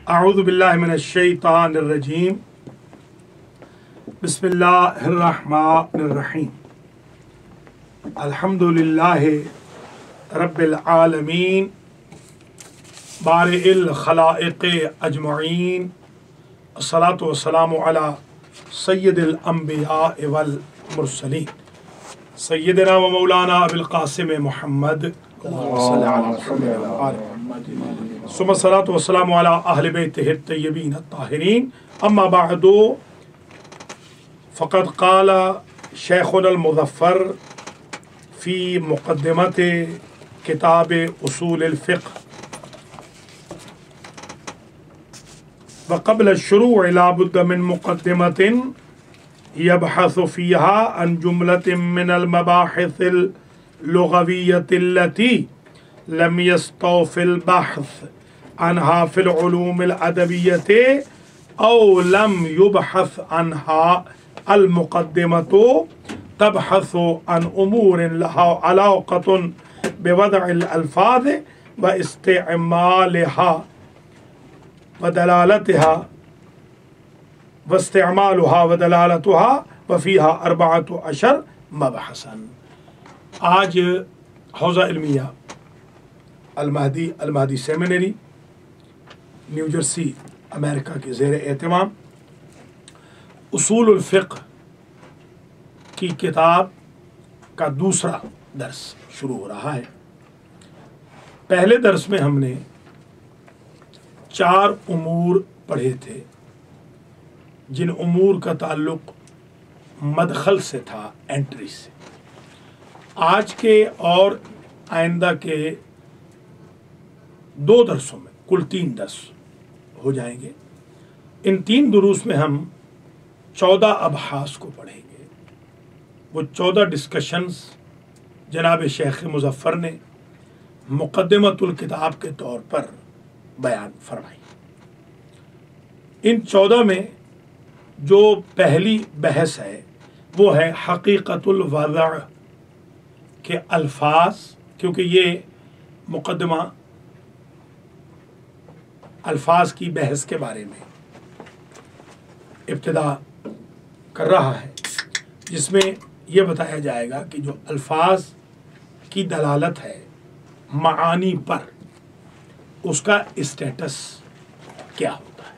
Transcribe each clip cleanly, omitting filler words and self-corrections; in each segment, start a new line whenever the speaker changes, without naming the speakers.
اعوذ باللہ من الشیطان الرجیم بسم اللہ الرحمن الرحیم الحمد للہ رب العالمین بارئ الخلائق اجمعین الصلاۃ والسلام علی سید الانبیاء والمرسلین سیدنا و مولانا ابی القاسم محمد ثم الصلاۃ والسلام علی اہل بیتہ الطیبین الطاہرین اما بعد فقد قال شیخنا المظفر فی مقدمت کتاب اصول الفقہ وقبل الشروع لا بد من مقدمة يبحث فيها عن جملة من المباحث اللغوية التي لم يستوف البحث عنها في العلوم الأدبية أو لم يبحث عنها المقدمة تبحث عن أمور لها علاقة بوضع الألفاظ واستعمالها ودلالتها واستعمالها ودلالتها وفيها 14 مبحثا. آج حوزہ علمیہ المہدی سیمینری نیو جرسی امریکہ کے زیر اہتمام اصول الفقہ کی کتاب کا دوسرا درس شروع ہو رہا ہے. پہلے درس میں ہم نے 4 امور پڑھے تھے جن امور کا تعلق مدخل سے تھا، انٹری سے. آج کے اور آئندہ کے 2 درسوں میں کل 3 درس ہو جائیں گے. ان 3 دروس میں ہم 14 ابحاث کو پڑھیں گے. وہ 14 ڈسکشنز جناب شیخ مظفر نے مقدمۃ الکتاب کے طور پر بیان فرمائی. ان 14 میں جو پہلی بحث ہے وہ ہے حقیقت الوضع کے الفاظ، کیونکہ یہ مقدمہ الفاظ کی بحث کے بارے میں ابتدا کر رہا ہے، جس میں یہ بتایا جائے گا کہ جو الفاظ کی دلالت ہے معانی پر، اس کا اسٹیٹس کیا ہوتا ہے.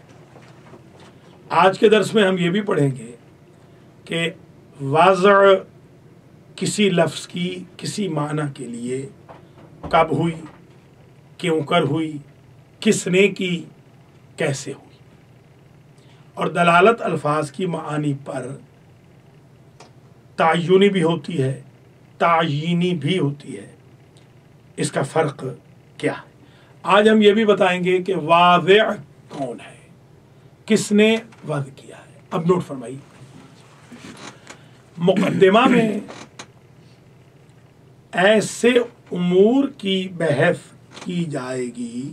آج کے درس میں ہم یہ بھی پڑھیں گے کہ وضع کسی لفظ کی کسی معنی کے لیے کب ہوئی، کیوں کر ہوئی، کس نے کی، کیسے ہوئی. اور دلالت الفاظ کی معانی پر تعینی بھی ہوتی ہے، تعیینی بھی ہوتی ہے. اس کا فرق کیا ہے؟ آج ہم یہ بھی بتائیں گے کہ واضع کون ہے، کس نے وضع کیا ہے. اب نوٹ فرمائیے، مقدمہ میں ایسے امور کی بحث کی جائے گی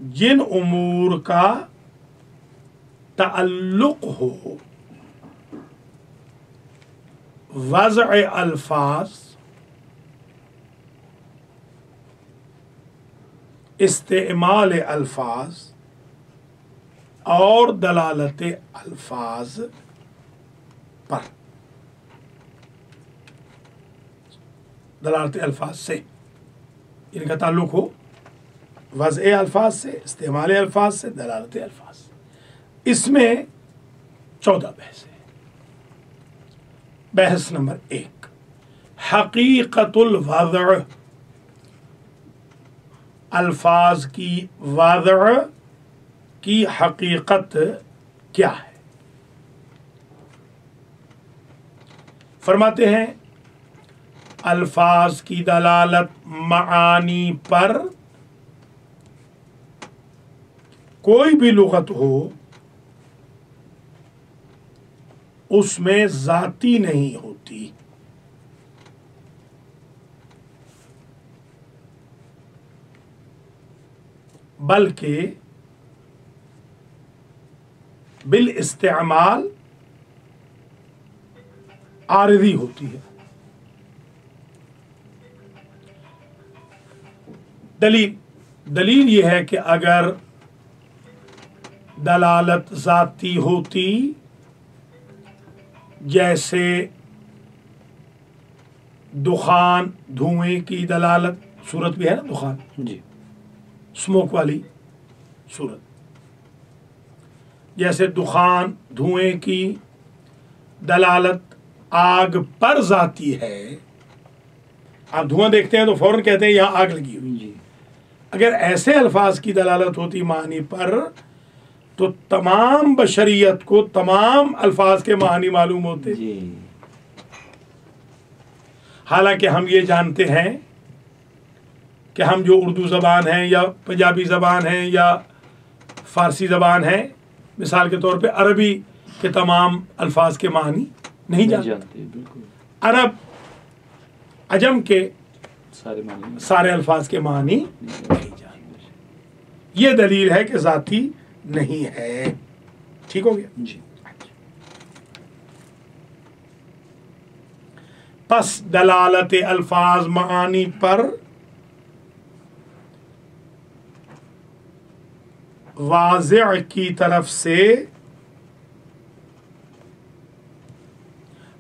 جن امور کا تعلق ہو وضع الفاظ، استعمال الفاظ اور دلالت الفاظ پر. دلالت الفاظ سے ان کا تعلق ہو وضع الفاظ سے، استعمال الفاظ سے، دلالت الفاظ سے. اس میں 14 بحث ہے. بحث نمبر 1، حقیقت الوضع، الفاظ کی وضع کی حقیقت کیا ہے. فرماتے ہیں الفاظ کی دلالت معانی پر کوئی بھی لغت ہو اس میں ذاتی نہیں ہوتی، بلکہ بالاستعمال عارضی ہوتی ہے. دلیل یہ ہے کہ اگر دلالت ذاتی ہوتی، جیسے دخان، دھوئیں کی دلالت، صورت بھی ہے نا دخان،
جی
اسموک والی صورت، جیسے دخان، دھوئیں کی دلالت آگ پر ذاتی ہے. آپ دھواں دیکھتے ہیں تو فوراً کہتے ہیں یہاں آگ لگی ہوئی.
جی
اگر ایسے الفاظ کی دلالت ہوتی معنی پر تو تمام بشریت کو تمام الفاظ کے معنی معلوم ہوتے.
جی
حالانکہ ہم یہ جانتے ہیں کہ ہم جو اردو زبان ہیں یا پنجابی زبان ہیں یا فارسی زبان ہیں، مثال کے طور پہ عربی کے تمام الفاظ کے معنی نہیں جانتے.
بالکل
عرب عجم کے
سارے معنی
سارے الفاظ کے معنی نہیں جانتے. یہ دلیل ہے کہ ذاتی نہیں ہے. ٹھیک ہو گیا.
جی
پس دلالت الفاظ معانی پر واضع کی طرف سے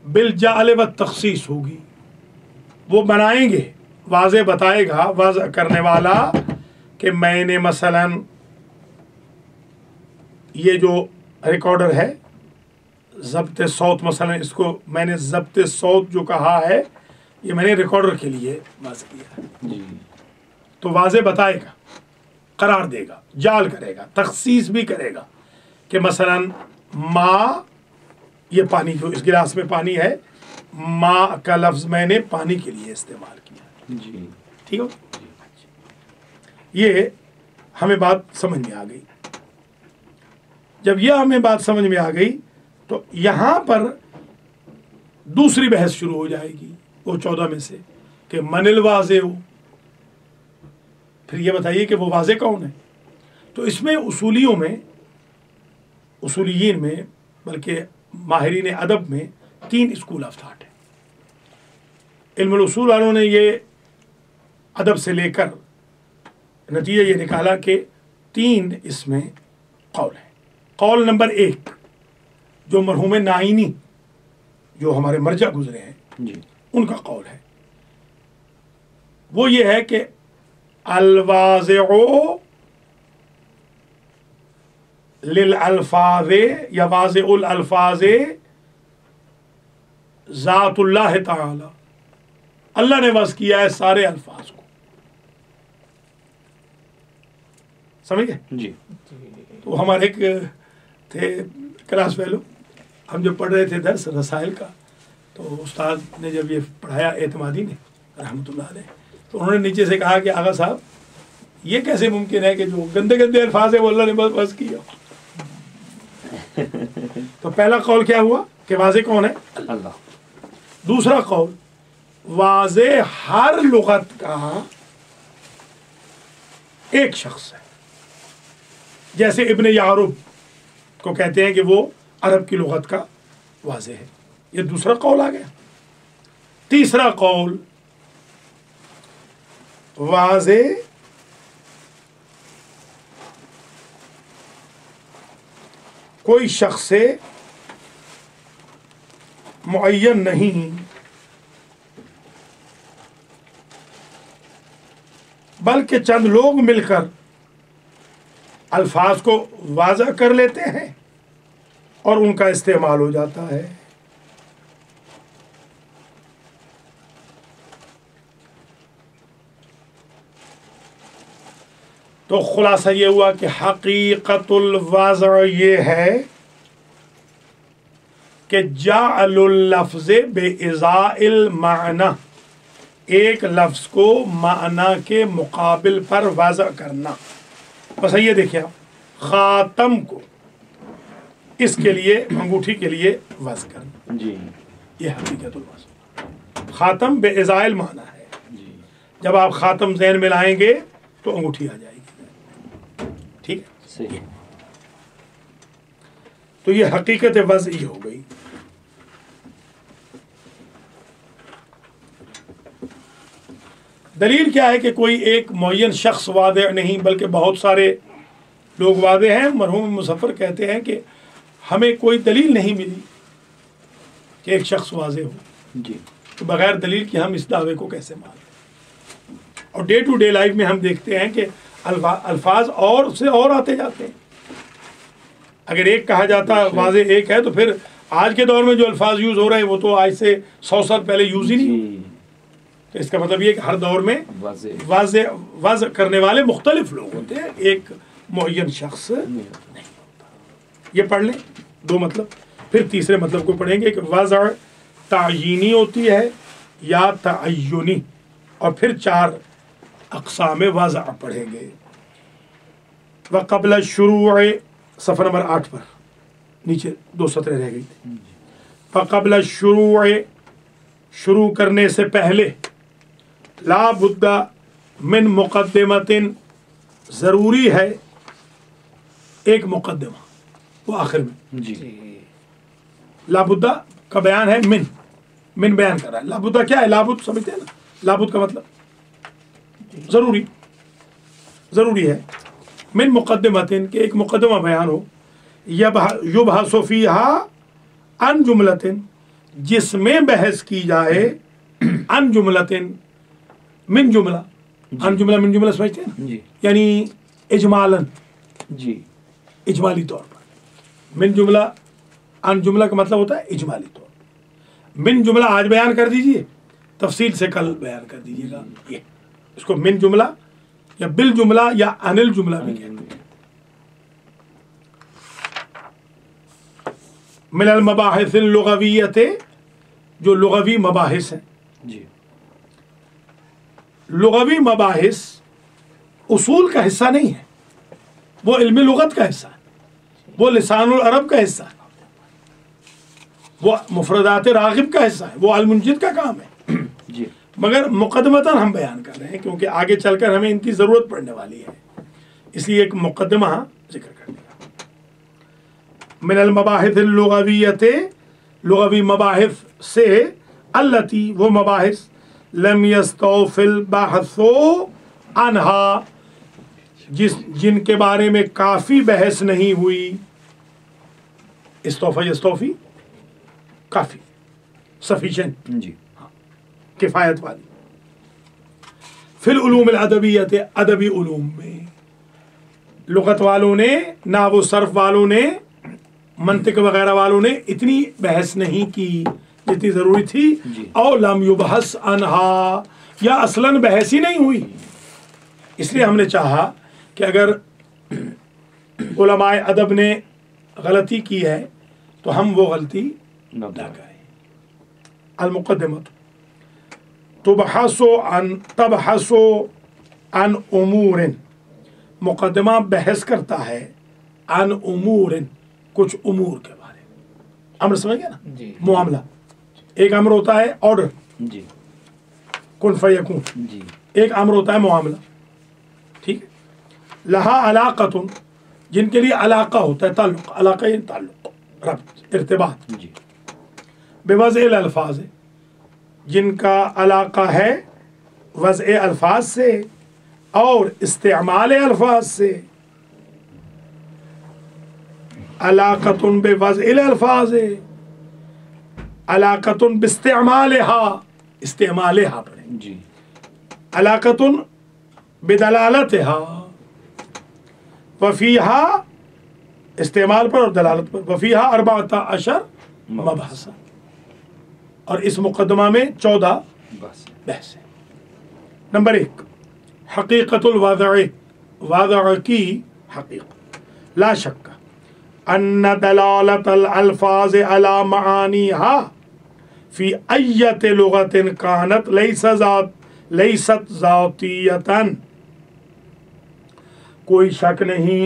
بالجعل والتخصیص ہوگی. وہ بنائیں گے، واضح بتائے گا واضح کرنے والا کہ میں نے مثلا یہ جو ریکارڈر ہے ضبط صوت، مثلا اس کو میں نے ضبط صوت جو کہا ہے یہ میں نے ریکارڈر کے لیے واضح کیا ہے.
جی
تو واضح بتائے گا، قرار دے گا، جعل کرے گا، تخصیص بھی کرے گا کہ مثلا ماں، یہ پانی جو اس گلاس میں پانی ہے، ماں کا لفظ میں نے پانی کے لیے استعمال کیا.
جی
ٹھیک ہو. یہ ہمیں بات سمجھ میں آ گئی. جب یہ ہمیں بات سمجھ میں آ گئی تو یہاں پر دوسری بحث شروع ہو جائے گی وہ 14 میں سے کہ من الواضح ہو. پھر یہ بتائیے کہ وہ واضح کون ہے. تو اس میں اصولیین میں بلکہ ماہرین ادب میں 3 اسکول آف تھاٹ ہیں. علم الاصول والوں نے یہ ادب سے لے کر نتیجہ یہ نکالا کہ 3 اس میں قول ہیں. قول نمبر 1 جو مرحوم نائینی جو ہمارے مرجع گزرے ہیں
جی
ان کا قول ہے، وہ یہ ہے کہ الواضع للالفاظ یا واضع الالفاظ ذات اللہ تعالی. اللہ نے وضع کیا ہے سارے الفاظ کو. سمجھ گئے؟
جی
تو ہمارے ایک تھے کلاس فیلو، ہم جب پڑھ رہے تھے درس رسائل کا، تو استاد نے جب یہ پڑھایا اعتمادی نے رحمۃ اللہ علیہ، تو انہوں نے نیچے سے کہا کہ آغا صاحب یہ کیسے ممکن ہے کہ جو گندے گندے الفاظ ہیں وہ اللہ نے بس بس کیا. تو پہلا قول کیا ہوا کہ واضح کون ہے؟
اللہ.
دوسرا قول واضح ہر لغت کا ایک شخص ہے، جیسے ابن یعرب کو کہتے ہیں کہ وہ عرب کی لغت کا واضح ہے. یہ دوسرا قول آ گیا. تیسرا قول واضح کوئی شخص سے معین نہیں بلکہ چند لوگ مل کر الفاظ کو واضح کر لیتے ہیں اور ان کا استعمال ہو جاتا ہے. تو خلاصہ یہ ہوا کہ حقیقت الواضع یہ ہے کہ جعل اللفظ بإزاء المعنی، ایک لفظ کو معنی کے مقابل پر واضع کرنا. بس یہ دیکھیں آپ، خاتم کو اس کے لیے انگوٹھی کے لیے وضع کرنا،
جی
یہ حقیقت الواضع. خاتم بإزاء المعنی ہے.
جی
جب آپ خاتم ذہن میں لائیں گے تو انگوٹھی آ جائے گی. ٹھیک ہے.
صحیح.
تو یہ حقیقت وضعی ہو گئی. دلیل کیا ہے کہ کوئی ایک معین شخص واضح نہیں بلکہ بہت سارے لوگ واضح ہیں. مرحوم مظفر کہتے ہیں کہ ہمیں کوئی دلیل نہیں ملی کہ ایک شخص واضح ہو
جی.
تو بغیر دلیل کہ ہم اس دعوے کو کیسے مانیں. اور ڈے ٹو ڈے لائف میں ہم دیکھتے ہیں کہ الفاظ اور سے اور آتے جاتے ہیں. اگر ایک کہا جاتا واضح ایک ہے تو پھر آج کے دور میں جو الفاظ یوز ہو رہے ہیں وہ تو آج سے 100 سال پہلے یوز ہی نہیں. تو اس کا مطلب یہ کہ ہر دور میں واضح کرنے والے مختلف لوگ ہوتے ہیں, ایک معین شخص نہیں ہوتا. یہ پڑھ لیں 2 مطلب. پھر تیسرے مطلب کو پڑھیں گے کہ وضع تعیینی ہوتی ہے یا تعینی, اور پھر 4 اقسام وضع پڑھیں گے. وقبل الشروع صفحہ نمبر 8 پر نیچے 2 سطریں رہ گئی تھی. وقبل الشروع شروع کرنے سے پہلے لا بد من مقدمۃ ضروری ہے ایک مقدمہ, وہ آخر میں.
جی.
لا بد کا بیان ہے من بیان کر رہا ہے. لا بد کیا ہے؟ لا بد سمجھتے ہیں نا, لا بد کا مطلب ضروری ہے. من مقدمۃ کہ ایک مقدمہ بیان ہو. یبحث فیہا عن جملۃ جس میں بحث کی جائے عن جملۃ من جملہ. عن جملہ من جملہ سمجھتے ہیں نا, یعنی اجمالاً,
جی,
اجمالی طور پر. من جملہ عن جملہ کا مطلب ہوتا ہے اجمالی طور پر. من جملہ آج بیان کر دیجئے, تفصیل سے کل بیان کر دیجئے گا. یہ اس کو من جملہ یا بال جملہ یا عن الجملہ بھی کہتے ہیں. من المباحث اللغویت جو لغوی مباحث ہیں.
جی.
لغوی مباحث اصول کا حصہ نہیں ہے, وہ علم لغت کا حصہ ہے, وہ لسان العرب کا حصہ ہے, وہ مفردات راغب کا حصہ ہے, وہ المنجد کا کام ہے.
جی.
مگر مقدمتاً ہم بیان کر رہے ہیں کیونکہ آگے چل کر ہمیں ان کی ضرورت پڑنے والی ہے, اس لیے ایک مقدمہ ذکر کر دیا. من المباحث اللغویت لغوی مباحث سے التی وہ مباحث لم یستوفی البحث عنہا جن کے بارے میں کافی بحث نہیں ہوئی. استوفی یستوفی کافی, سفیشینٹ,
جی,
کفایت والی. فی العلوم الادبیت ادبی علوم میں لغت والوں نے, نحو و صرف والوں نے, منطق وغیرہ والوں نے اتنی بحث نہیں کی جتنی ضروری تھی. اور لم یبحث عنہا یا اصلاً بحث ہی نہیں ہوئی. اس لیے ہم نے چاہا کہ اگر علماء ادب نے غلطی کی ہے تو ہم وہ غلطی نہ کریں. المقدمۃ تبحث عن امور مقدمہ بحث کرتا ہے عن امور کچھ امور کے بارے میں. امر سمجھ گیا نا,
جی,
معاملہ. ایک امر ہوتا ہے آرڈر,
جی,
کن فیکون.
جی.
ایک امر ہوتا ہے معاملہ. ٹھیک ہے. لہا علاقۃ جن کے لیے علاقہ ہوتا ہے, تعلق. علاقہ یعنی تعلق, ربط, ارتباط.
جی.
بوضع الالفاظ جن کا علاقہ ہے وضع الفاظ سے اور استعمال الفاظ سے. علاقۃ بوضع الالفاظ علاقۃ باستعمالها استعمالها پڑھیں.
جی.
علاقۃ بدلالتها وفیہا استعمال پر اور دلالت پر. وفیہا 14 مبحث اور اس مقدمہ میں 14 بحث ہیں. نمبر 1 حقیقت الوضع وضع کی حقیقت. لا شک ان دلالت الالفاظ على معانیها فی ایت لغت کانت لیست ذاتیتا. کوئی شک نہیں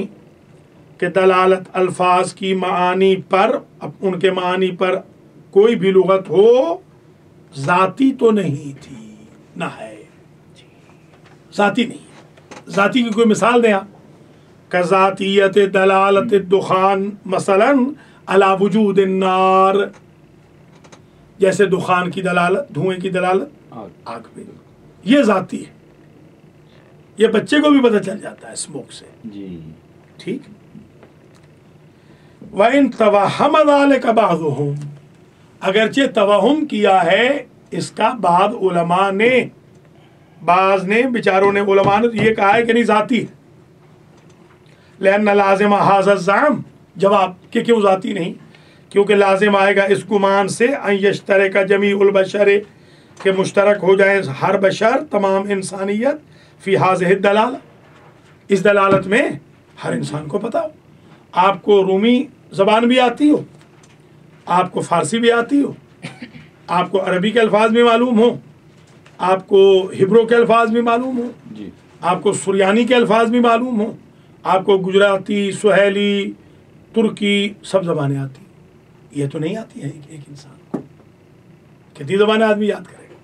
کہ دلالت الفاظ کی معانی پر, ان کے معانی پر کوئی بھی لغت ہو ذاتی تو نہیں تھی, نہ ہے, ذاتی نہیں. ذاتی کی کوئی مثال دیں آپ. کذاتیت دلالت الدخان مثلا علی وجود النار, جیسے دخان کی دلالت, دھوئیں کی دلالت آگ پہ, یہ ذاتی ہے. یہ بچے کو بھی پتہ چل جاتا ہے اسموک سے.
جی
ٹھیک. وَإِن تَوَهَّمَ ذَلِكَ بَعْضُهُمْ, اگرچہ توہم کیا ہے اس کا بعض علماء نے, بعض نے بیچاروں نے علماء نے یہ کہا ہے کہ نہیں ذاتی ہے. لأن لازم هذا الزعم, جواب کہ کیوں ذاتی نہیں, کیونکہ لازم آئے گا اس گمان سے ان یشترک جمیع البشر, کہ مشترک ہو جائے ہر بشر, تمام انسانیت, فی هذه الدلالہ, اس دلالت میں ہر انسان کو پتا ہو. آپ کو رومی زبان بھی آتی ہو, آپ کو فارسی بھی آتی ہو, آپ کو عربی کے الفاظ بھی معلوم ہو, آپ کو ہبرو کے الفاظ بھی معلوم ہو,
جی
آپ کو سریانی کے الفاظ بھی معلوم ہو, آپ کو گجراتی, سہیلی, ترکی سب زبانیں آتی. یہ تو نہیں آتی ہیں ایک انسان کو. کتنی زبانیں آدمی یاد کرے گا؟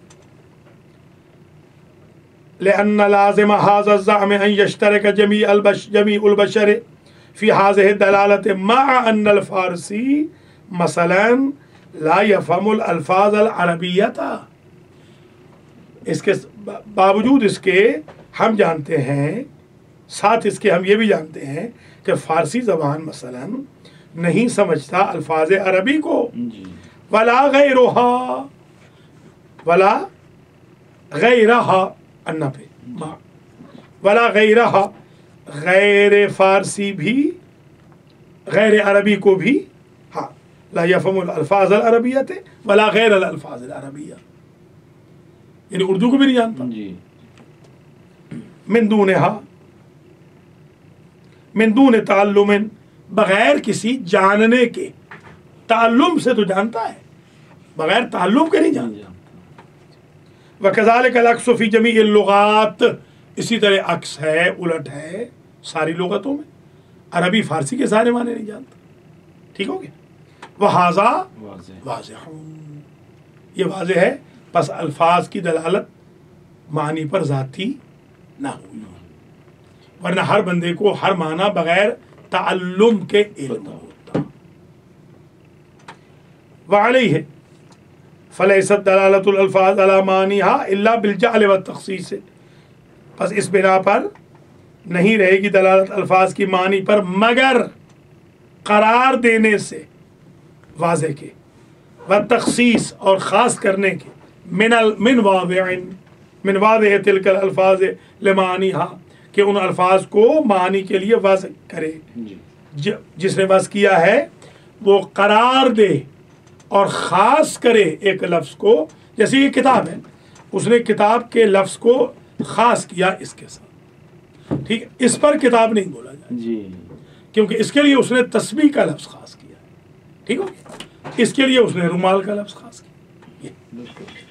لأن لازم هذا الزعم ان يشترك جميع البشر في هذه الدلالة مع ان الفارسی مثلا لا يفهم الالفاظ العربیة. اس کے باوجود اس کے ہم جانتے ہیں, ساتھ اس کے ہم یہ بھی جانتے ہیں کہ فارسی زبان مثلا نہیں سمجھتا الفاظ عربی کو.
جی
ولا غیرها, ولا غیرها انا پہ ما, ولا غیرها, غیر فارسی بھی, غیر عربی کو بھی, ہاں, لا يفهم الالفاظ العربیت ولا غیر الالفاظ العربیہ, یعنی اردو کو بھی نہیں جانتا.
جی
من دونها, من دون تعلم, بغیر کسی جاننے کے. تعلم سے تو جانتا ہے, بغیر تعلم کے نہیں جانتا. وَكَذَلِكَ الْعَكْسُ فِي جَمِيعِ اللُّغَاتِ, اسی طرح عکس ہے, الٹ ہے ساری لغتوں میں. عربی فارسی کے سارے معنی نہیں جانتا. ٹھیک ہو گیا. وَهَذَا واضح, یہ واضح ہے. پس الفاظ کی دلالت معنی پر ذاتی نہ ہوئی, ورنہ ہر بندے کو ہر معنی بغیر تعلم کے علم ہوتا. وعلیہ فلیست دلالت الالفاظ علی معنیها الا بالجعل والتخصیص, پس اس بنا پر نہیں رہے گی دلالت الفاظ کی معنی پر مگر قرار دینے سے واضح کے, والتخصیص اور خاص کرنے کے, من واضح تلک الالفاظ لمعنیها, کہ ان الفاظ کو معنی کے لیے واضح کرے. جس نے وضع کیا ہے وہ قرار دے اور خاص کرے ایک لفظ کو. جیسے یہ کتاب ہے, اس نے کتاب کے لفظ کو خاص کیا اس کے ساتھ. ٹھیک ہے, اس پر کتاب نہیں بولا جائے
جی,
کیونکہ اس کے لیے اس نے تسبیح کا لفظ خاص کیا. ٹھیک ہو گیا. اس کے لیے اس نے رومال کا لفظ خاص کیا.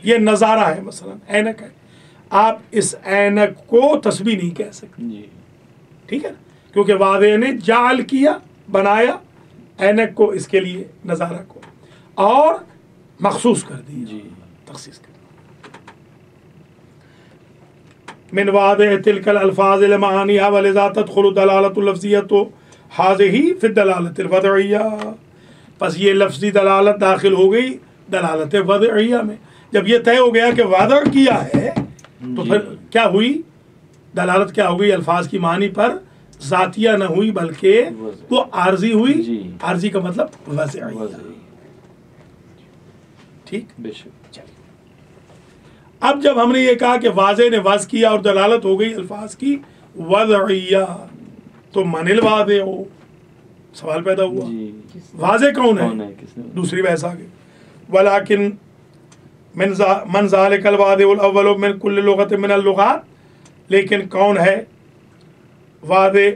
یہ نظارہ ہے, مثلا اینک ہے, آپ اس اینک کو تسبیح نہیں کہہ سکتے.
جی
ٹھیک ہے نا, کیونکہ واضح نے جعل کیا, بنایا اینک کو, اس کے لیے نظارہ کو, اور مخصوص کر دیا,
جی
تخصیص کر دیا. من واضح تلک الالفاظ لمعانیها ولذا تدخل دلالت اللفظیت هذه في الدلالت الوضعیہ, پس یہ لفظی دلالت داخل ہو گئی دلالت وضعیہ میں. جب یہ طے ہو گیا کہ وضع کیا ہے تو پھر کیا ہوئی دلالت, کیا ہو گئی الفاظ کی معنی پر ذاتیہ نہ ہوئی بلکہ وہ عارضی ہوئی. عارضی کا مطلب وضعیہ. ٹھیک,
بے شک.
اب جب ہم نے یہ کہا کہ واضح نے وضع کیا اور دلالت ہو گئی الفاظ کی وضعیہ, تو من الواضح ہو, سوال پیدا ہوا واضح کون ہے؟ دوسری بحث آ گئی. ولیکن من ذالک الواضح الاول من کل لغت من اللغات, لیکن کون ہے واضح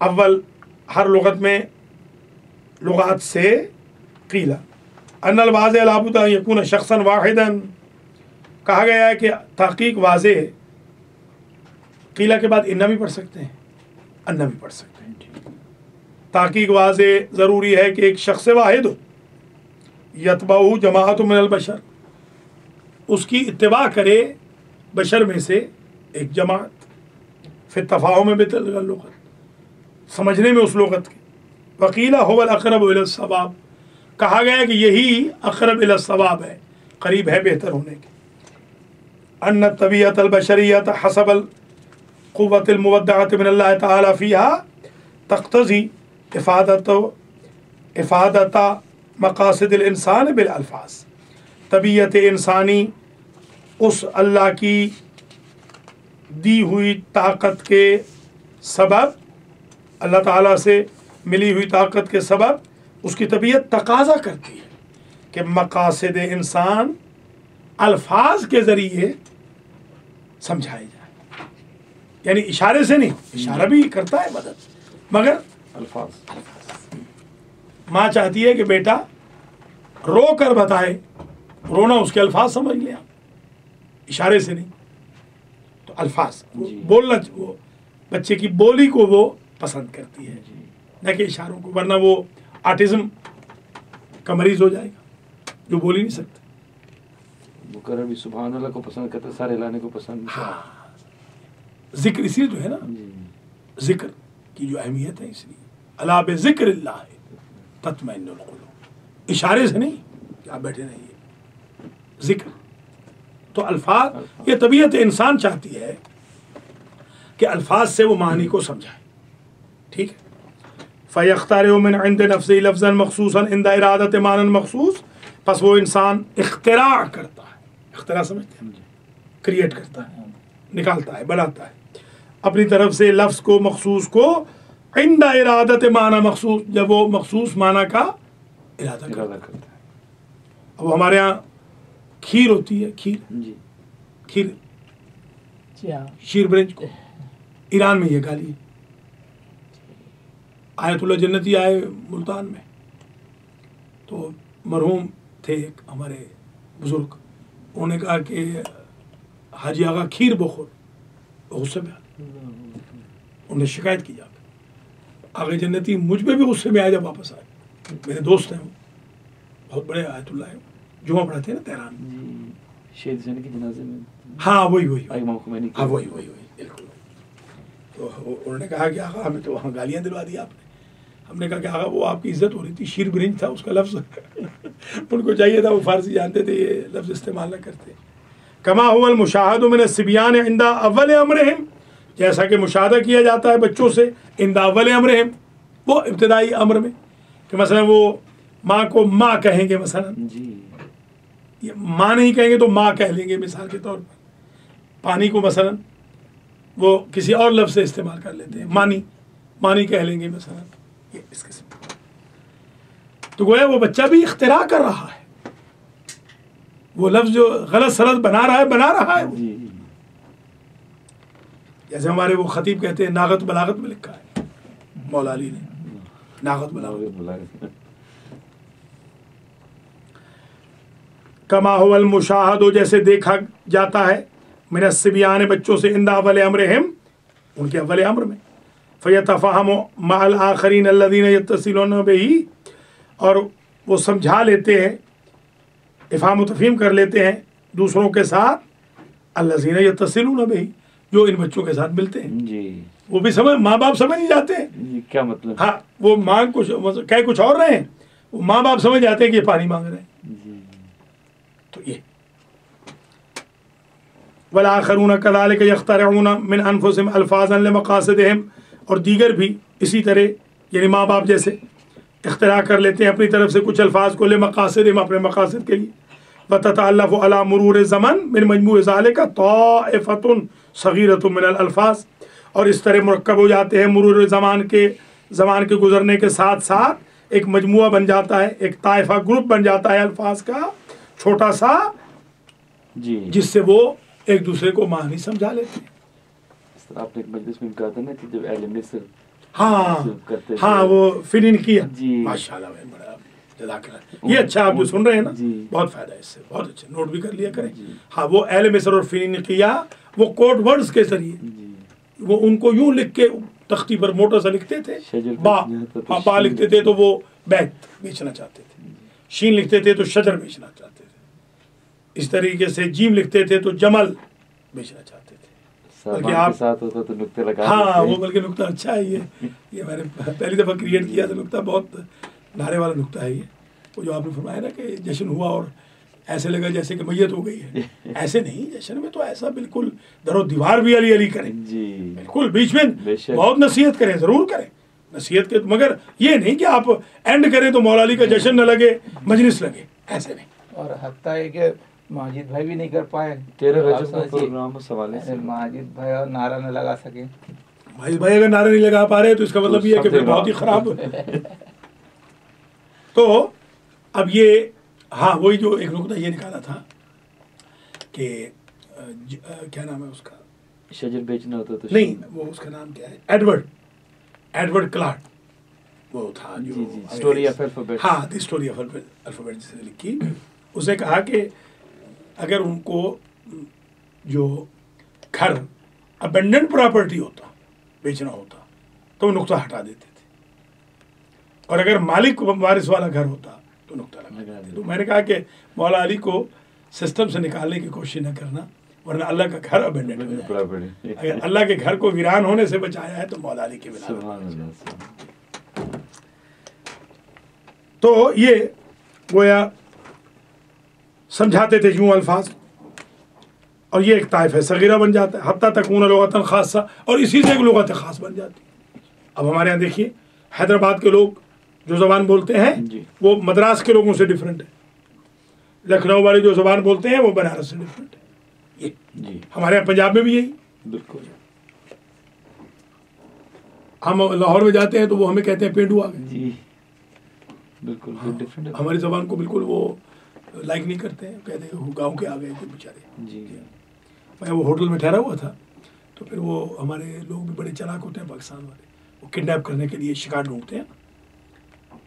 اول ہر لغت میں لغات سے؟ قیل ان الواضح لا بد ان یکون شخصا واحدا, کہا گیا ہے کہ تحقیق واضح ہے. قیلہ کے بعد انہ بھی پڑھ سکتے ہیں, انہ بھی پڑھ سکتے ہیں. تحقیق واضح ضروری ہے کہ ایک شخص واحد ہو, یتبعہ جماعت من البشر, اس کی اتباع کرے بشر میں سے ایک جماعت, فی التفاہم بتلک اللغت, سمجھنے میں اس لغت کے. وقیلہ هو الاقرب الی الصواب, کہا گیا کہ یہی اقرب الی الصواب ہے, قریب ہے بہتر ہونے کے. ان طبیعت البشریت حسب قوت المودعۃ من اللہ تعالی فیہا تقتضی افادت مقاصد الانسان بالالفاظ. طبیعت انسانی اس اللہ کی دی ہوئی طاقت کے سبب، اللہ تعالیٰ سے ملی ہوئی طاقت کے سبب اس کی طبیعت تقاضا کرتی ہے کہ مقاصد انسان الفاظ کے ذریعے سمجھائے جائے. یعنی اشارے سے نہیں، اشارہ بھی کرتا ہے مدد، مگر
الفاظ.
ماں چاہتی ہے کہ بیٹا رو کر بتائے، رونا اس کے الفاظ سمجھ لیں آپ، اشارے سے نہیں. تو الفاظ بولنا، وہ بچے کی بولی کو وہ پسند کرتی ہے، نہ کہ اشاروں کو، ورنہ وہ آٹزم کا مریض ہو جائے گا جو بول ہی نہیں سکتا.
مقرر بھی سبحان اللہ کو پسند کرتا ہے، سارے لانے کو پسند.
ہاں، ذکر اسی لیے جو ہے نا، ذکر کی جو اہمیت ہے اس لیے الا بذکر اللہ تطمئن القلوب، اشارے سے نہیں کہ آپ بیٹھے رہیے، ذکر. تو الفاظ، یہ طبیعت انسان چاہتی ہے کہ الفاظ سے وہ معنی کو سمجھائے. ٹھیک ہے. فَيَخْتَرِعُ مِنْ عِنْدِ نَفْسِهِ لَفْظًا مَخْصُوصًا عِنْدَ إِرَادَةِ مَعْنًى مَخْصُوص. پس وہ انسان اختراع کرتا ہے. اختراع سمجھتے ہیں؟ کریٹ کرتا ہے، نکالتا ہے، بناتا ہے اپنی طرف سے لفظ کو، مخصوص کو، عند ارادت معنی مخصوص، جب وہ مخصوص معنی کا ارادہ کرتا ہے. اب ہمارے ہاں کھیر ہوتی ہے، کھیر شیر برنج کو ایران میں یہ گالی ہے. آیت اللہ جنتی آئے ملتان میں، تو مرحوم تھے ایک ہمارے بزرگ، انہوں نے کہا کہ حاجی آغا کھیر بخور، غصے میں انہوں نے شکایت کی جا کے. آغا جنتی مجھ پہ بھی غصے میں آئے جب واپس آئے. میرے دوست ہیں، وہ بہت بڑے آیت اللہ ہیں، جمعہ پڑھاتے ہیں نا تہران میں،
شہید حسین کے جنازے میں.
ہاں وہی
امام خمینی.
ہاں وہی بالکل. تو انہوں نے کہا کہ آغا ہمیں تو وہاں گالیاں دلوا دی آپ نے. ہم نے کہا کہ آغا وہ آپ کی عزت ہو رہی تھی، شیر برنج تھا اس کا لفظ ان کو چاہیے تھا، وہ فارسی جانتے تھے، یہ لفظ استعمال نہ کرتے. کما هو المشاہد من الصبیان عند اول امرہم، جیسا کہ مشاہدہ کیا جاتا ہے بچوں سے عند اول امرہم، وہ ابتدائی امر میں، کہ مثلا وہ ماں کو ماں کہیں گے، مثلا یہ ماں نہیں کہیں گے تو ماں کہہ لیں گے مثال کے طور پر. پانی کو مثلا وہ کسی اور لفظ سے استعمال کر لیتے ہیں، مانی کہہ لیں گے مثلا، یہ اس قسم. تو گویا وہ بچہ بھی اختراع کر رہا ہے، وہ لفظ جو غلط سلط بنا رہا ہے. جیسے ہمارے وہ خطیب کہتے ہیں، ناغت بلاغت میں لکھا ہے مولا علی نے، ناغت بلاغت. کما هو المشاہد، جیسے دیکھا جاتا ہے، من الصبیان بچوں سے، عند اول امرہم ان کے اول امر میں. فَيَتَفَهَمُ مَعَ الْآخَرِينَ الَّذِينَ يَتَّصِلُونَ بِهِ، اور وہ سمجھا لیتے ہیں، افہام و تفہیم کر لیتے ہیں دوسروں کے ساتھ، الَّذِينَ يَتَّصِلُونَ بِهِ، جو ان بچوں کے ساتھ ملتے ہیں. وہ بھی سمجھ، ماں باپ سمجھ جاتے ہیں
کیا مطلب. ہاں،
وہ ماں کہہ کچھ اور رہے ہیں، وہ ماں باپ سمجھ جاتے ہیں کہ یہ پانی مانگ رہے ہیں. تو یہ والآخرون كذلك يخترعون من انفسهم الفاظا لمقاصدهم، اور دیگر بھی اسی طرح، یعنی ماں باپ جیسے اختراع کر لیتے ہیں اپنی طرف سے کچھ الفاظ کو، لمقاصدهم اپنے مقاصد کے لیے. وتتألف على مرور الزمن من مجموع ذلك طائفة صغيرة من الالفاظ، اور اس طرح مرکب ہو جاتے ہیں مرور زمان کے گزرنے کے ساتھ ساتھ ایک مجموعہ بن جاتا ہے، ایک طائفہ، گروپ بن جاتا ہے الفاظ کا چھوٹا سا، جس سے وہ ایک دوسرے کو معنی سمجھا لیتے ہیں.
اس طرح آپ نے ایک مجلس میں کہا تھا نا کہ جب اہل مصر
ہاں وہ فنین کیا، ماشاء اللہ بڑا جزاک اللہ. یہ اچھا آپ جو سن رہے ہیں نا، بہت فائدہ ہے اس سے، بہت اچھا، نوٹ بھی کر لیا کریں. ہاں، وہ اہل مصر اور فنین کیا، وہ کوڈ ورڈز کے ذریعے وہ ان کو یوں لکھ کے تختی پر موٹا سا لکھتے تھے، با لکھتے تھے تو وہ بیت بیچنا چاہتے تھے، شین لکھتے تھے تو شجر بیچنا چاہتے تھے، اس طریقے سے جیم لکھتے تھے تو جمل بیچنا چاہتے تھے. بلکہ آپ
ساتھ ہوتا تو نقطے لگا،
ہاں وہ بلکہ نقطہ اچھا ہے، یہ میں نے پہلی دفعہ کریٹ کیا تھا نقطہ، بہت نعرے والا نقطہ ہے یہ. وہ جو آپ نے فرمایا نا کہ جشن ہوا اور ایسے لگا جیسے کہ میت ہو گئی ہے. ایسے نہیں, جشن میں تو ایسا بالکل در و دیوار بھی علی علی کریں,
جی
بالکل بیچ میں
بے شک.
بہت نصیحت کریں, ضرور کریں نصیحت کے, مگر یہ نہیں کہ آپ اینڈ کریں تو مولا علی کا جشن نہ لگے, مجلس لگے, ایسے نہیں.
اور حتیٰ ہے کہ ماجد بھائی بھی نہیں کر پائے
13 رجب کا پروگرام اس حوالے سے
ماجد بھائی اور نعرہ نہ لگا سکے.
بھائی اگر نعرہ نہیں لگا پا رہے تو اس کا مطلب یہ ہے کہ پھر بہت ہی خراب. تو اب یہ ہاں وہی جو ایک نقطہ یہ نکالا تھا کہ کیا نام ہے اس کا,
شجر بیچنا ہوتا تو
نہیں وہ اس کا نام کیا ہے, ایڈورڈ کلارک, وہ تھا جو
جی جی اسٹوری آف الفابیٹ.
ہاں دی اسٹوری آف الفابیٹ جس نے لکھی, اس نے کہا کہ اگر ان کو جو گھر ابینڈنٹ پراپرٹی ہوتا, بیچنا ہوتا, تو وہ نقطہ ہٹا دیتے تھے, اور اگر مالک وارث والا گھر ہوتا تو نقطہ لگا دیتے. تو میں نے کہا کہ مولا علی کو سسٹم سے نکالنے کی کوشش نہ کرنا, ورنہ اللہ کا گھر ابینڈنٹ ہو جائے گا. اگر اللہ کے گھر کو ویران ہونے سے بچایا ہے تو مولا علی کی بنا.
سبحان اللہ.
تو یہ گویا سمجھاتے تھے یوں الفاظ, اور یہ ایک طائف ہے صغیرہ بن جاتا ہے, حتیٰ تکون لغتاً خاصہ, اور اسی سے ایک لغت خاص بن جاتی ہے. اب ہمارے یہاں دیکھیے حیدرآباد کے لوگ جو زبان بولتے ہیں وہ مدراس کے لوگوں سے ڈفرینٹ ہے, لکھنؤ والے جو زبان بولتے ہیں وہ بنارس سے ڈفرینٹ ہے. یہ ہمارے یہاں پنجاب میں بھی یہی,
بالکل.
ہم لاہور میں جاتے ہیں تو وہ ہمیں کہتے ہیں پینڈو آ گئے.
جی بالکل ڈفرینٹ.
ہماری زبان کو بالکل وہ لائک نہیں کرتے ہیں, کہتے ہیں گاؤں کے آ گئے تھے بیچارے.
جی
میں وہ ہوٹل میں ٹھہرا ہوا تھا, تو پھر وہ ہمارے لوگ بھی بڑے چلاک ہوتے ہیں پاکستان والے, وہ کڈنیپ کرنے کے لیے شکار ڈھونڈتے ہیں.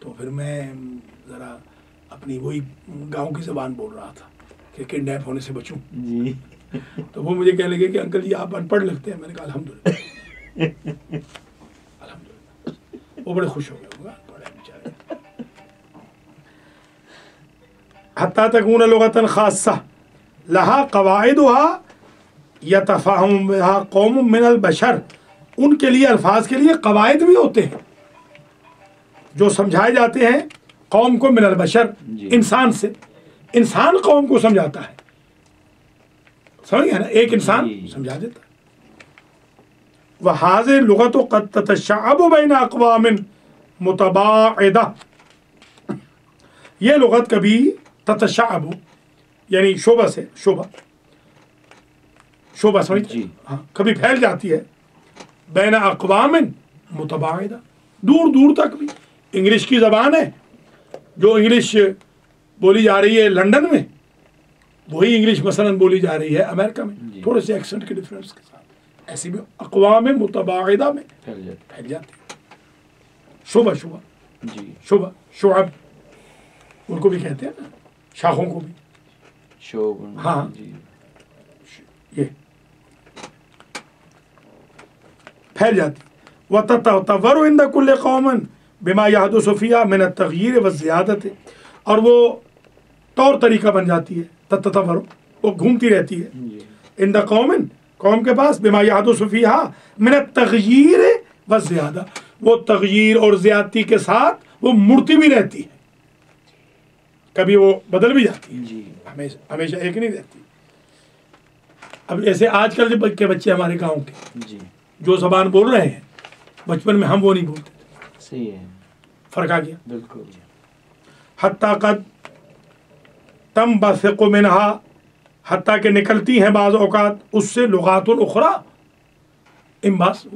تو پھر میں ذرا اپنی وہی گاؤں کی زبان بول رہا تھا کہ کڈنیپ ہونے سے بچوں.
جی
تو وہ مجھے کہنے لگے کہ انکل جی آپ ان پڑھ لگتے ہیں. میں نے کہا الحمدللہ الحمدللہ. وہ بڑے خوش ہو گئے, ان پڑھے بیچارے. حتیٰ تکون لغتاً خاصہ لہا قواعدها یتفاہم بہا قوم من البشر. ان کے لیے الفاظ کے لیے قواعد بھی ہوتے ہیں جو سمجھائے جاتے ہیں قوم کو من البشر, انسان سے. انسان قوم کو سمجھاتا ہے, سمجھ گیا نا, ایک انسان سمجھا دیتا ہے. وَهَذِهِ اللُّغَةُ قَدْ تَتَشَعَّبُ بَيْنَ أَقْوَامٍ مُتَبَاعِدَةٍ. یہ لغت کبھی تتشعب یعنی شعبہ سے شعبہ سمجھتے ہیں, ہاں کبھی پھیل جاتی ہے. بین اقوام متباعدہ, دور دور تک بھی. انگلش کی زبان ہے, جو انگلش بولی جا رہی ہے لنڈن میں, وہی انگلش مثلاً بولی جا رہی ہے امریکہ میں, تھوڑے سے ایکسنٹ کے ڈفرینس کے ساتھ. ایسی بھی اقوام متباعدہ میں پھیل جاتی ہے. شعبہ شعب ان کو بھی کہتے ہیں نا, شاخوں کو بھی. ہاں یہ پھیل جاتی. وَتَتَوَّرُ عِنْدَ كُلِّ قَوْمٍ بِمَا يَحْدُثُ فِيهَا مِنَ التَّغْيِيرِ وَالزِّيَادَةِ. اور وہ طور طریقہ بن جاتی ہے, تتور وہ گھومتی رہتی ہے. عند قوم, قوم کے پاس, بما يحدث فيها من التغییر والزیادہ, وہ تغییر اور زیادتی کے ساتھ وہ مڑتی بھی رہتی ہے, کبھی وہ بدل بھی جاتی ہے, ہمیشہ ایک نہیں رہتی. اب ایسے آج کل کے بچے ہمارے گاؤں کے جو زبان بول رہے ہیں, بچپن میں ہم وہ نہیں بولتے تھے.
صحیح ہے,
فرق آ گیا.
بالکل.
حتیٰ قد تنبثق منها, حتیٰ کہ نکلتی ہیں بعض اوقات اس سے لغات الاخرى, انباس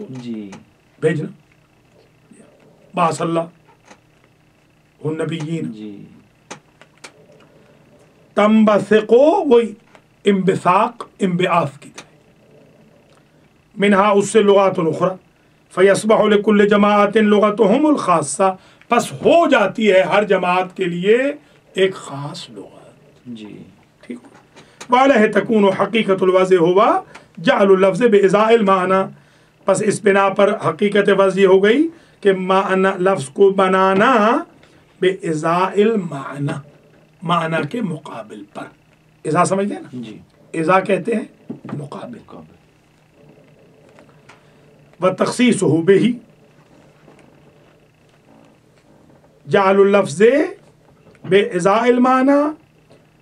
بھیجنا, باس اللہ النبیین. تنبثق وہی انبثاق انبعاث کی طرح, منها اس سے لغات الاخرى. فیصبح لکل جماعت لغتهم الخاصہ, پس ہو جاتی ہے ہر جماعت کے لیے ایک خاص لغت. ٹھیک. وعلیہ تکون حقیقت الوضع ہوا جعل اللفظ بإزاء المعنی, پس اس بنا پر حقیقت وضع ہو گئی کہ معنی لفظ کو بنانا بإزاء المعنی, معنی کے مقابل پر. ازا سمجھتے ہیں نا, ازا کہتے ہیں مقابل. وتخصیصه به جعل اللفظ بإزاء المعنى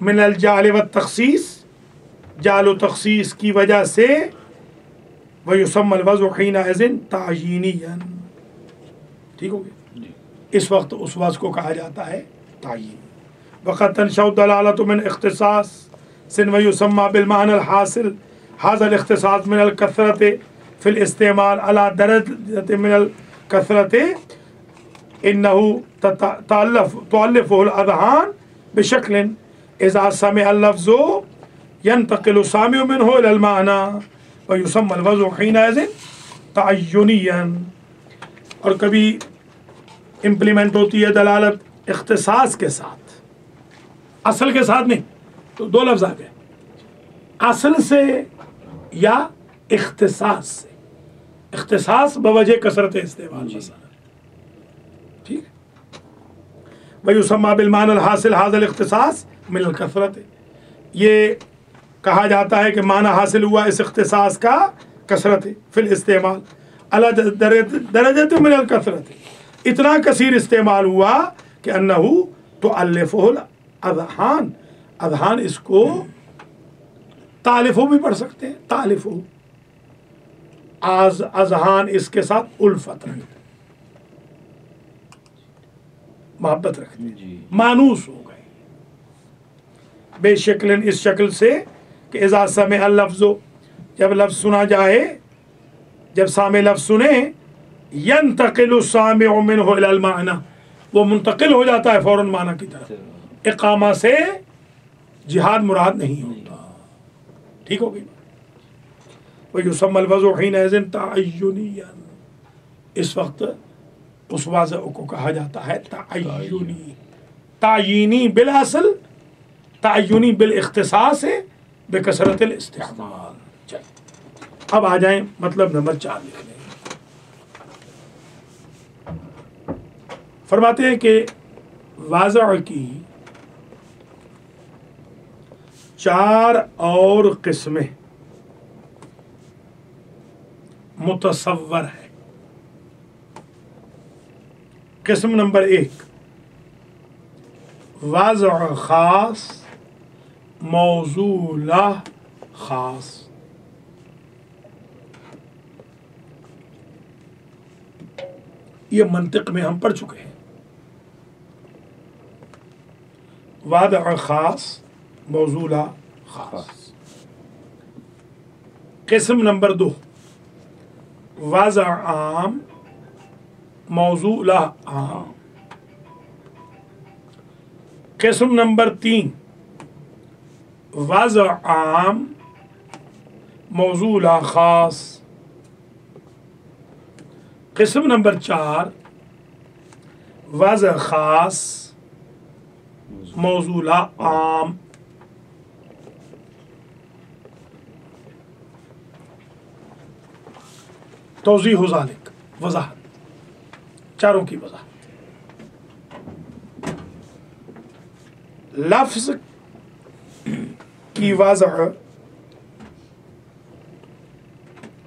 من الجعل والتخصیص، جعل و تخصیص کی وجہ سے، ویسمى الوضع حینئذ تعیینیا، ٹھیک ہو گیا، اس وقت اس وضع کو کہا جاتا ہے تعیین. وقد تنشأ الدلالة من اختصاص ويسمى بالمعنى الحاصل هذا الاختصاص من الكثرة في الاستعمال على درجة من الكثرة إنه تؤلفه الأذهان بشكل إذا سمع اللفظ ينتقل السامع منه إلى المعنى ويسمى الوضع حينئذ تعينيا. اور کبھی امپلیمنٹ ہوتی ہے دلالت اختصاص کے ساتھ، اصل کے ساتھ نہیں. تو دو لفظ آ گئے، اصل سے یا اختصاص سے. اختصاص بوجہ کثرت استعمال مثلا، ٹھیک. ویسمى بالمعنى الحاصل هذا الاختصاص من الكثرة، یہ کہا جاتا ہے کہ معنی حاصل ہوا اس اختصاص کا کثرت فی الاستعمال على درجة من الكثرة، اتنا کثیر استعمال ہوا کہ انہ تؤلفه الاذہان، اذہان اس کو تالفو بھی پڑھ سکتے ہیں، تالفو، اذہان اس کے ساتھ الفت رکھتے، محبت رکھتے، مانوس ہو گئے. بے شکل، اس شکل سے کہ اذا سمع اللفظ، جب لفظ سنا جائے، جب سامع لفظ سنے، ينتقل السامع منه الى المعنى، وہ منتقل ہو جاتا ہے فوراً معنی کی طرف. اقامہ سے جہاد مراد نہیں ہوتا، ٹھیک ہو گئی. ويسمى الوضع حينئذ تعينيا، اس وقت اس وضع کو کہا جاتا ہے تعینی. تعینی بالاصل، تعینی بالاختصاص بکثرت الاستعمال. چل اب آ جائیں مطلب نمبر 4 لکھ لیں. فرماتے ہیں کہ واضع کی 4 اور قسمیں متصور ہے. قسم نمبر 1 واضع خاص، موضوع خاص. یہ منطق میں ہم پڑھ چکے ہیں. واضع خاص، موضوع خاص. قسم نمبر 2 واضع عام، موضوع عام. قسم نمبر 3 واضع عام، موضوع خاص. قسم نمبر 4 واضع خاص، موضوع عام. توضیح ذالک، وضاحت، چاروں کی وضاحت. لفظ کی وضع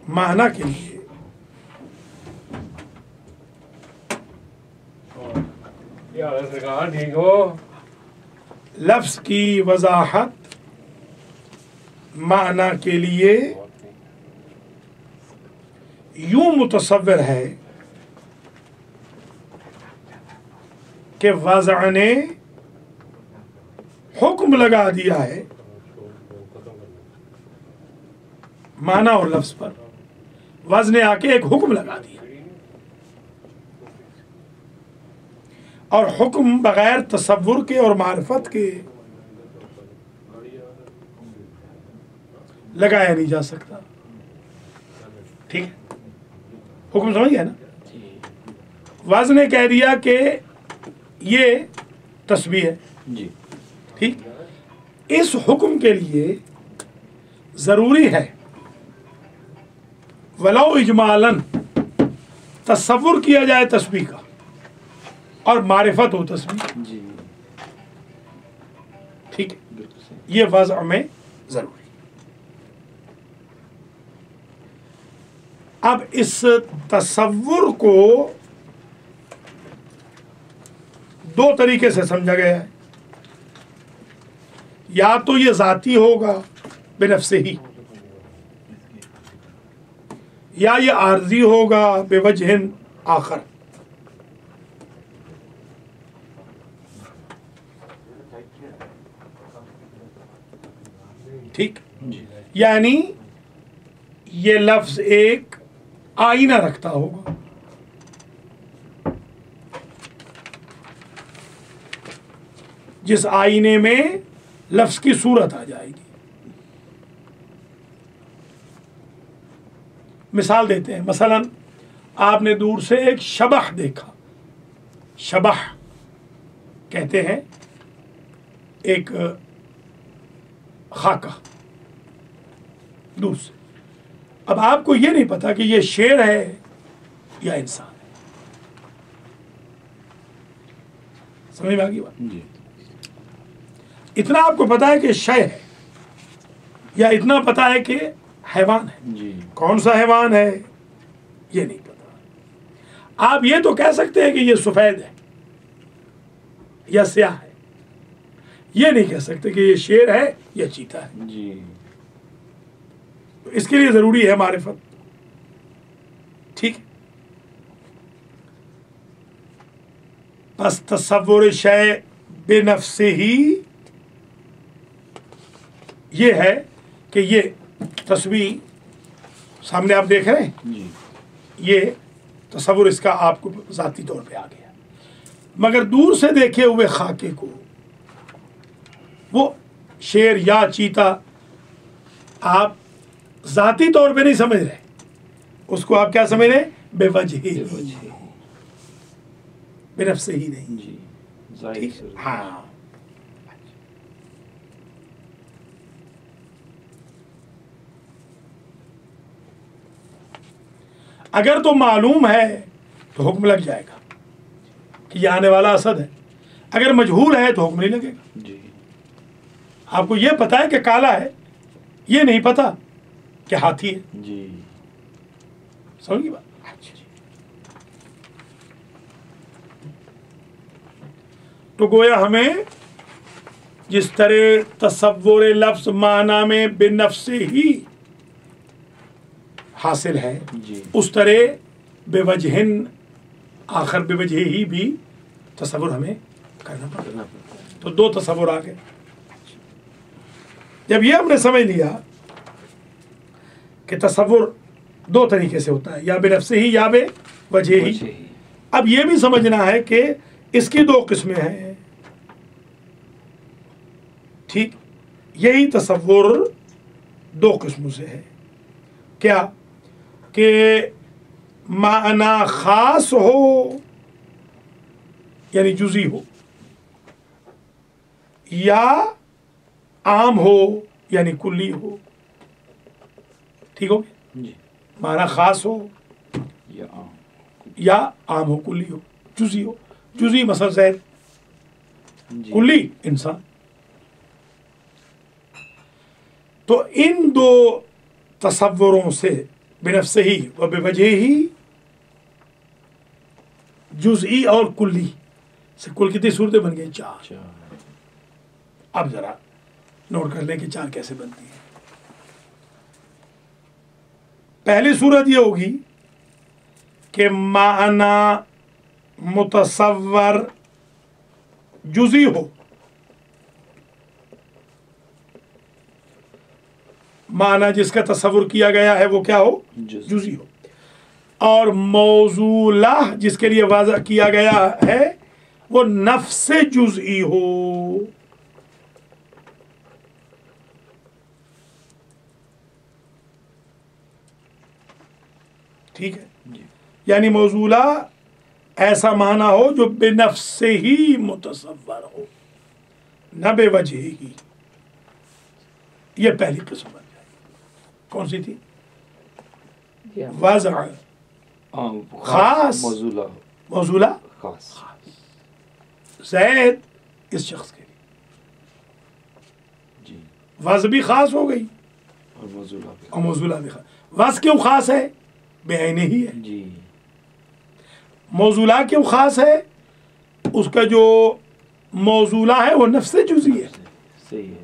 معنی کے لیے لفظ کی وضاحت معنی کے لیے یوں متصور ہے کہ وضع نے حکم لگا دیا ہے معنی اور لفظ پر. وضع نے آ کے ایک حکم لگا دیا، اور حکم بغیر تصور کے اور معرفت کے لگایا نہیں جا سکتا. ٹھیک ہے، حکم سمجھ گیا نا. وضع نے کہہ دیا کہ یہ تسبیح ہے،
جی
ٹھیک. اس حکم کے لیے ضروری ہے ولو اجمالاً تصور کیا جائے تسبیح کا اور معرفت ہو تسبیح.
جی
ٹھیک ہے، یہ وضع میں ضروری. اب اس تصور کو 2 طریقے سے سمجھا گیا ہے. یا تو یہ ذاتی ہوگا بنفسہ ہی، یا یہ عارضی ہوگا بوجہ آخر. ٹھیک، یعنی یہ لفظ ایک آئینہ رکھتا ہوگا، جس آئینے میں لفظ کی صورت آ جائے گی. مثال دیتے ہیں، مثلا آپ نے دور سے ایک شبح دیکھا. شبح کہتے ہیں ایک خاکہ دور سے. اب آپ کو یہ نہیں پتا کہ یہ شیر ہے یا انسان ہے. سمجھ میں آ گئی بات؟
جی
اتنا آپ کو پتا ہے کہ شے ہے، یا اتنا پتا ہے کہ حیوان ہے.
جی
کون سا حیوان ہے یہ نہیں پتا. آپ یہ تو کہہ سکتے ہیں کہ یہ سفید ہے یا سیاہ ہے، یہ نہیں کہہ سکتے کہ یہ شیر ہے یا چیتا ہے.
جی
اس کے لیے ضروری ہے معرفت. ٹھیک ہے، پس تصور شے بنفسہ ہی یہ ہے کہ یہ تصویر سامنے آپ دیکھ رہے ہیں،
جی
یہ تصور اس کا آپ کو ذاتی طور پہ آ گیا. مگر دور سے دیکھے ہوئے خاکے کو وہ شیر یا چیتا آپ ذاتی طور پہ نہیں سمجھ رہے، اس کو آپ کیا سمجھ رہے؟ بے وجہ ہی، بنفسہ ہی نہیں.
جی ظاہر
ٹھیک،
سے
ہاں. اگر تو معلوم ہے تو حکم لگ جائے گا کہ یہ آنے والا اسد ہے. اگر مجہول ہے تو حکم نہیں لگے گا.
جی
آپ کو یہ پتا ہے کہ کالا ہے، یہ نہیں پتا کہ ہاتھی ہے.
جی
سمجھ گئی بات؟ تو گویا ہمیں جس طرح تصور لفظ معنی میں بنفسہ ہی حاصل ہے،
جی
اس طرح بے وجہ آخر بے وجہ ہی بھی تصور ہمیں کرنا پڑتا ہے.
کرنا پڑتا ہے.
تو دو تصور آ گئے. جب یہ ہم نے سمجھ لیا کہ تصور دو طریقے سے ہوتا ہے، یا بنفسہ ہی یا بے وجہ ہی.
وجہ ہی.
اب یہ بھی سمجھنا ہے کہ اس کی دو قسمیں ہیں. ٹھیک، یہی تصور دو قسموں سے ہے. کیا کہ معنی خاص ہو یعنی جزئی ہو، یا عام ہو یعنی کلی ہو. ٹھیک ہو گیا؟
جی
معنی خاص ہو
یا عام.
یا عام ہو، کلی ہو، جزئی ہو. جزئی مثلا زید،
جی
کلی انسان. تو ان دو تصوروں سے بنفسہ ہی و بے وجہ ہی، جزئی اور کلی سے کل کتنی صورتیں بن گئی؟ چار.
اچھا.
اب ذرا نوٹ کر لیں کہ چار کیسے بنتی ہیں. پہلی صورت یہ ہوگی کہ معنی متصور جزئی ہو. معنی جس کا تصور کیا گیا ہے وہ کیا ہو؟ جزئی ہو. اور موصولہ جس کے لیے واضح کیا گیا ہے وہ نفس جزئی ہو. ٹھیک ہے،
جی
یعنی موصولہ ایسا معنی ہو جو بے نفس ہی متصور ہو، نہ بے وجہ ہی. یہ پہلی قسم بن جائے. کون سی تھی؟ واضح
عام
خاص.
موصولہ
موصولہ
خاص.
زید اس شخص کے لیے.
جی
وضع بھی خاص ہو گئی
اور موصولہ بھی.
اور موصولہ بھی خاص. وضع کیوں خاص ہے؟ بے عینہ ہی ہے.
جی
موصولہ کیوں خاص ہے؟ اس کا جو موصولہ ہے وہ نفس جزئی ہے.
صحیح ہے.